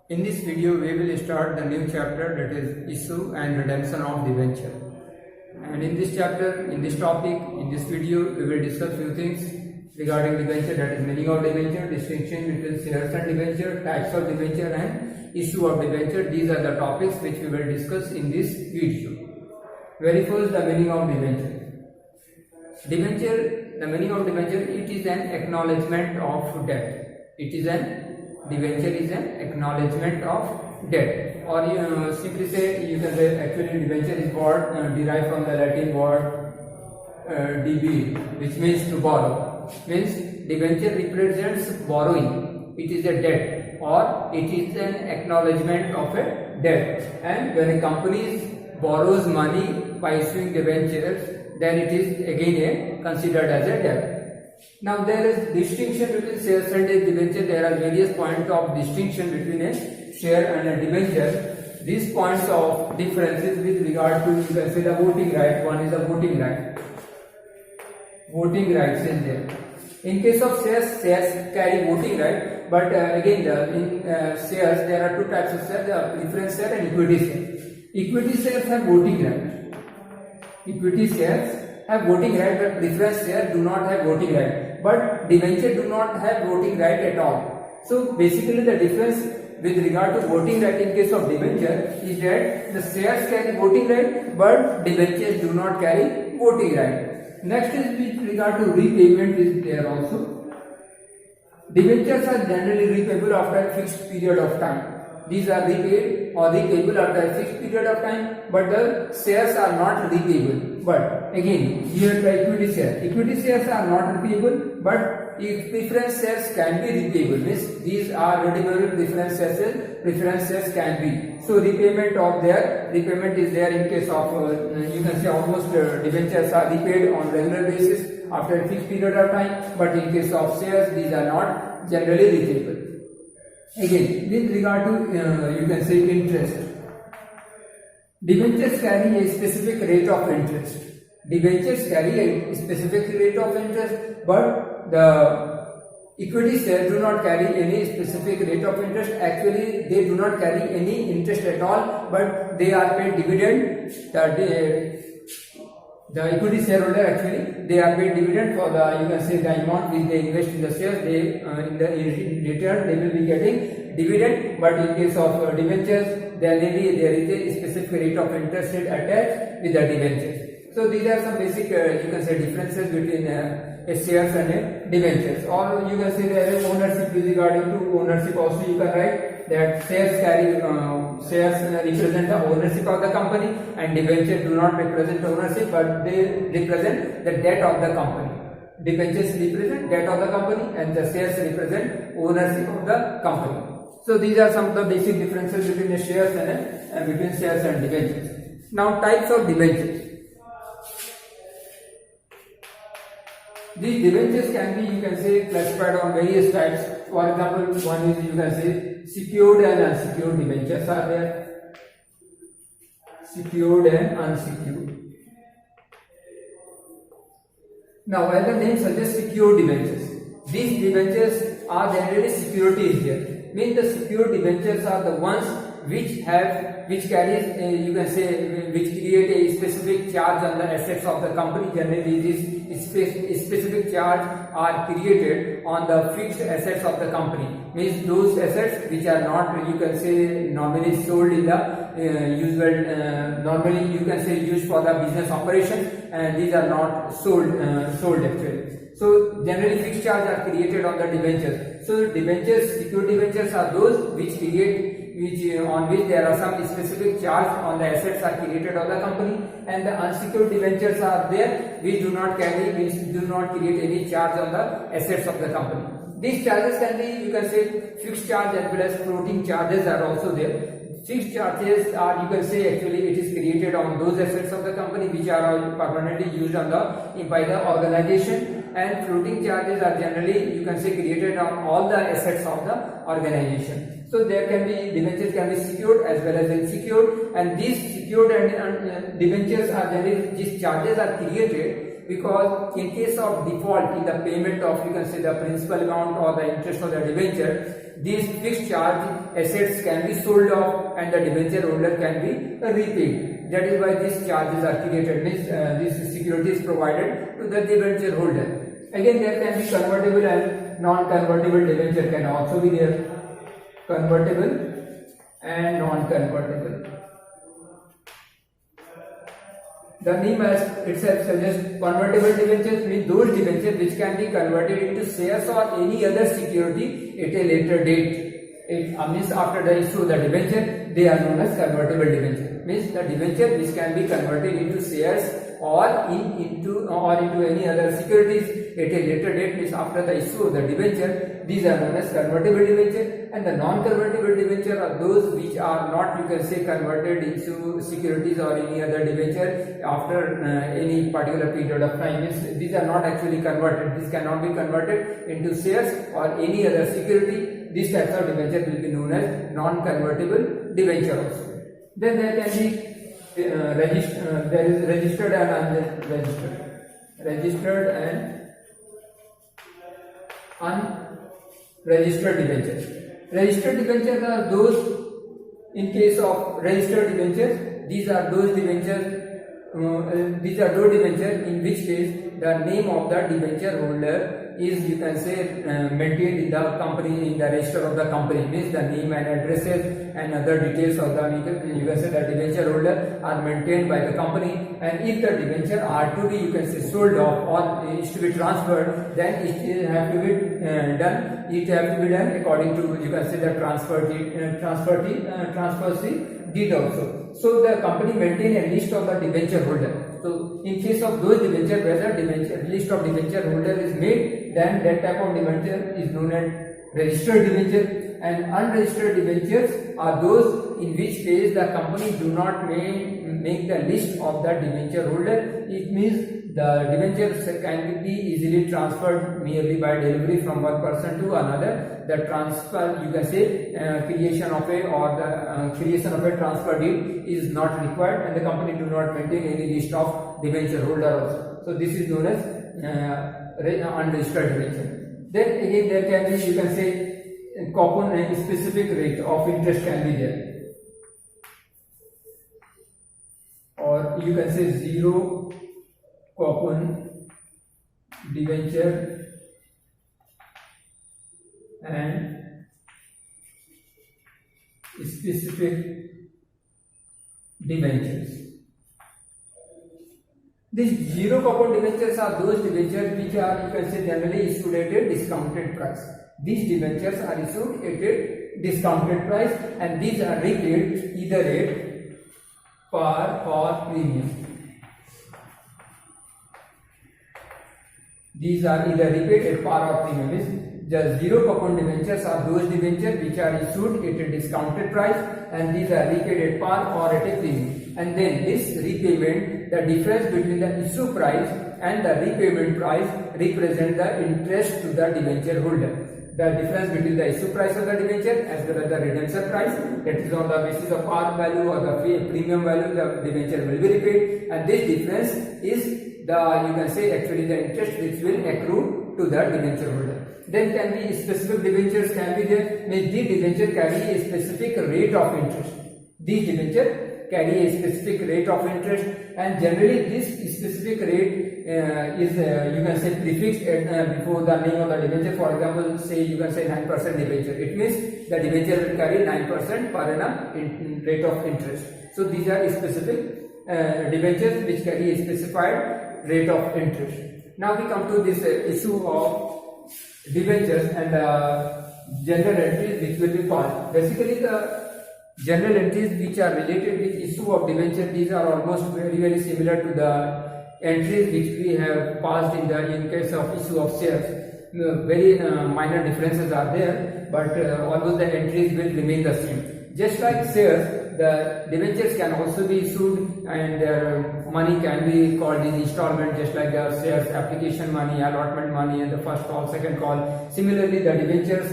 In this video, we will start the new chapter, that is issue and redemption of debenture. And in this chapter, in this topic, in this video, we will discuss few things regarding debenture, that is meaning of debenture, distinction between shares and debenture, types of debenture and issue of debenture. These are the topics which we will discuss in this video. Very first, the meaning of debenture. Debenture, the meaning of debenture, it is an acknowledgement of debt. Debenture is an acknowledgement of debt, or simply say, you can say actually debenture is word derived from the Latin word debere, which means to borrow. Means debenture represents borrowing. It is a debt, or it is an acknowledgement of a debt. And when a company borrows money by issuing debentures, then it is again considered as a debt. Now there is distinction between shares and a debenture. There are various points of distinction between a share and a debenture. These points of differences with regard to, you can say, the voting right. One is the voting right. Voting rights is there. In case of shares, shares carry voting right, but again in shares there are two types of shares: the preference share and equity share. Equity shares have voting right. Equity shares have voting right, but preference shares do not have voting right. But debenture do not have voting right at all. So basically the difference with regard to voting right in case of debenture is that the shares carry voting right, but debentures do not carry voting right. Next is with regard to repayment is there also. Debentures are generally repayable after a fixed period of time. These are repaid or repayable after a fixed period of time, but the shares are not repayable. But again, here the equity shares are not repayable, but if preference shares can be repayable, means these are redeemable preference shares can be. So repayment is there in case of you can say almost debentures are repaid on regular basis after a fixed period of time, but in case of shares these are not generally repayable. Again, with regard to you can say interest. Debentures carry a specific rate of interest. But the equity shares do not carry any specific rate of interest. Actually, they do not carry any interest at all, but they are paid dividend. The equity shareholder actually they are paid dividend for the, you can say, the amount which they invest in the shares. They in return they will be getting dividend. But in case of debentures, there is a specific rate of interest attached with the debentures. So these are some basic you can say differences between a shares and a debentures. Or you can say there is ownership. With regarding to ownership also you can write that shares represent the ownership of the company, and debentures do not represent ownership, but they represent the debt of the company. Debentures represent debt of the company, and the shares represent ownership of the company. So these are some of the basic differences between the shares and between shares and debentures. Now types of debentures. These debentures can be, you can say, classified on various types. For example, one is, you can say, secured and unsecured debentures are there. Secured and unsecured. Now, as the name suggests, secured debentures. These debentures are generally securities here. Means the secured debentures are the ones which carries you can say which create a specific charge on the assets of the company. Generally these specific charge are created on the fixed assets of the company. Means those assets which are not, you can say, normally sold in the usual normally you can say used for the business operation, and these are not sold actually. So generally fixed charge are created on the debentures. So debentures, secured debentures are those which on which there are some specific charge on the assets are created on the company, and the unsecured debentures are there which do not create any charge on the assets of the company. These charges can be, you can say, fixed charge as well as floating charges are also there. Fixed charges are, you can say, actually it is created on those assets of the company which are permanently used by the organization, and floating charges are generally, you can say, created on all the assets of the organization. So there can be, debentures can be secured as well as unsecured, and these secured and debentures are generally, these charges are created because in case of default in the payment of, you can say, the principal amount or the interest of the debenture, these fixed charge assets can be sold off and the debenture holder can be repaid. That is why these charges are created, means this security is provided to the debenture holder. Again, there can be convertible and non-convertible debenture can also be there. Convertible and non-convertible. The name as itself suggests convertible debentures means those debentures which can be converted into shares or any other security at a later date. It means after the issue of the debenture, they are known as convertible debenture. Means the debenture which can be converted into shares or into any other securities at a later date, means after the issue of the debenture. These are known as convertible debenture, and the non-convertible debenture are those which are not, you can say, converted into securities or any other debenture after any particular period of time. Means these are not actually converted. This cannot be converted into shares or any other security. These types of debenture will be known as non-convertible debenture also. Then there can be there is registered and unregistered. Registered and unregistered debentures. Registered debentures are those, in case of registered debentures, these are those debentures in which case the name of the debenture holder is, you can say, maintained in the company, in the register of the company. Means the name and addresses and other details of the, you can say, the debenture holder are maintained by the company. And if the debenture are to be, you can say, sold off or is to be transferred, then it have to be done. It have to be done according to, you can say, the transfer deed also. So the company maintain a list of the debenture holder. So in case of those debenture, whether list of debenture holder is made, then that type of debenture is known as registered debenture. And unregistered debentures are those in which case the company do not make the list of the debenture holder. It means the debentures can be easily transferred merely by delivery from one person to another. The transfer, you can say, creation of a transfer deed is not required, and the company do not maintain any list of debenture holder also. So this is known as unregistered debenture. Then again there can be, you can say, coupon, a specific rate of interest can be there, or you can say zero coupon debenture and specific debentures. These zero coupon debentures are those debentures which are, you can say, generally issued at a discounted price. These debentures are issued at a discounted price, and these are repaid either at par or premium. These are either repaid at par or premium. The zero coupon debentures are those debentures which are issued at a discounted price, and these are repaid at par or at a premium. And then this repayment, the difference between the issue price and the repayment price, represent the interest to the debenture holder. The difference between the issue price of the debenture as well as the redemption price, that is on the basis of par value or the premium value, the debenture will be repaid, and this difference is the, you can say, actually the interest which will accrue to the debenture holder. Then can be specific debentures can be there. Means these debentures carry a specific rate of interest. These debentures carry a specific rate of interest, and generally this specific rate is you can say prefixed before the name of the debenture. For example, say you can say 9% debenture. It means the debenture will carry 9% per annum rate of interest. So these are specific debentures which carry a specified rate of interest. Now we come to this issue of debentures and general entries which will be called. Basically, the general entries which are related with issue of debenture, these are almost very similar to the entries which we have passed in case of issue of shares. Very minor differences are there, but almost the entries will remain the same. Just like shares, the debentures can also be issued and their money can be called in installment, just like the shares application money, allotment money, and the first call, second call. Similarly, the debentures,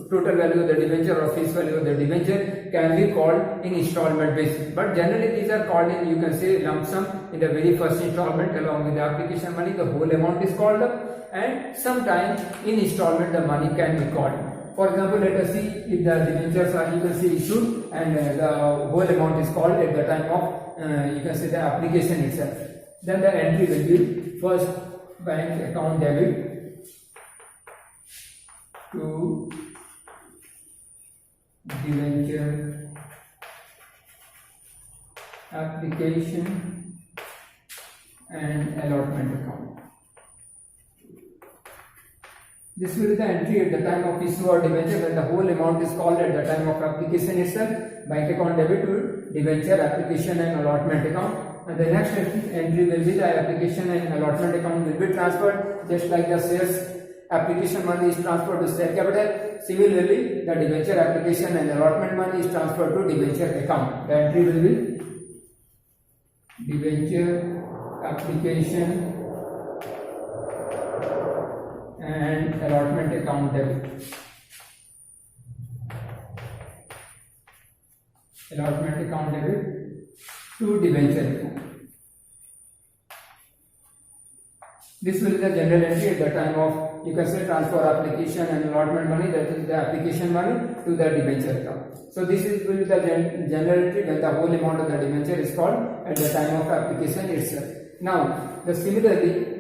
total value of the debenture or face value of the debenture can be called in installment basis. But generally these are called in, you can say, lump sum in the very first installment along with the application money. The whole amount is called up, and sometimes in installment the money can be called. For example, let us see if the debentures are, you can see, issued and the whole amount is called at the time of you can say the application itself. Then the entry will be first bank account debit to debenture application and allotment account. This will be the entry at the time of issue or debenture when the whole amount is called at the time of application itself. Bank account debit to debenture application and allotment account. And the next entry will be the application and allotment account will be transferred, just like the shares application money is transferred to share capital. Similarly, the debenture application and allotment money is transferred to debenture account. The entry will be debenture application and allotment account debit. Allotment account debit to debenture account. This will be the general entry at the time of, you can say, transfer application and allotment money, that is the application money, to the debenture account. So this will be the general entry when the whole amount of the debenture is called at the time of application itself. Now, similarly,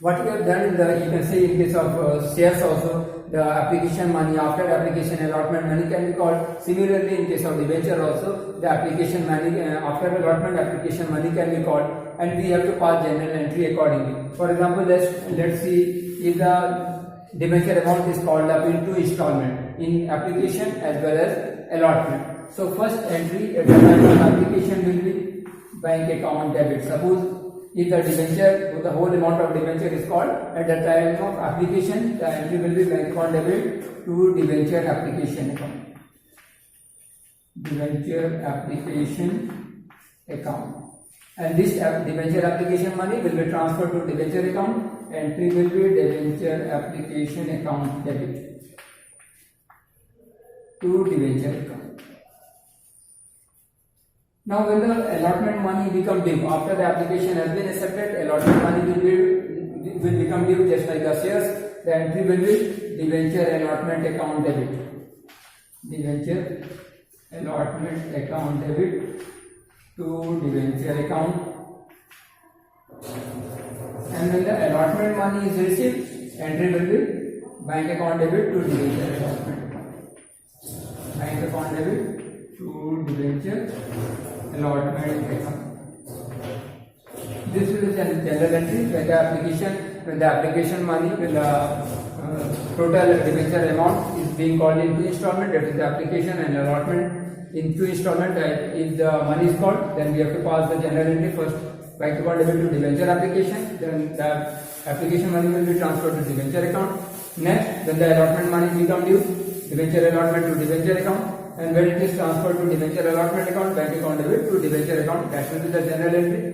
what we have done in the, you can say, in case of shares also, the application money after application allotment money can be called. Similarly, in case of debenture also, the application money after allotment application money can be called, and we have to pass general entry accordingly. For example, let's see if the debenture amount is called up in two installment, in application as well as allotment. So first entry at the time of application will be bank account debit. Suppose if the debenture, the whole amount of debenture is called at the time of application, the entry will be bank account debit to debenture application account. Debenture application account. And this debenture application money will be transferred to debenture account. Entry will be debenture application account debit to debenture account. Now, when the allotment money become due, after the application has been accepted, allotment money will become due, just like the shares. The entry will be debenture allotment account debit. Debenture allotment account debit to debenture account. And when the allotment money is received, entry will be bank account debit to debenture allotment account. Bank account debit to debenture allotment account. This will be the general entry when the application money, when the total debenture amount is being called in two installment, that is the application and allotment in two installment. If the money is called, then we have to pass the general entry first, bank account debit to debenture application, then the application money will be transferred to debenture account. Next, when the allotment money become due, debenture allotment to debenture account. And when it is transferred to debenture allotment account, bank account debit to debenture account. That will be the general entry.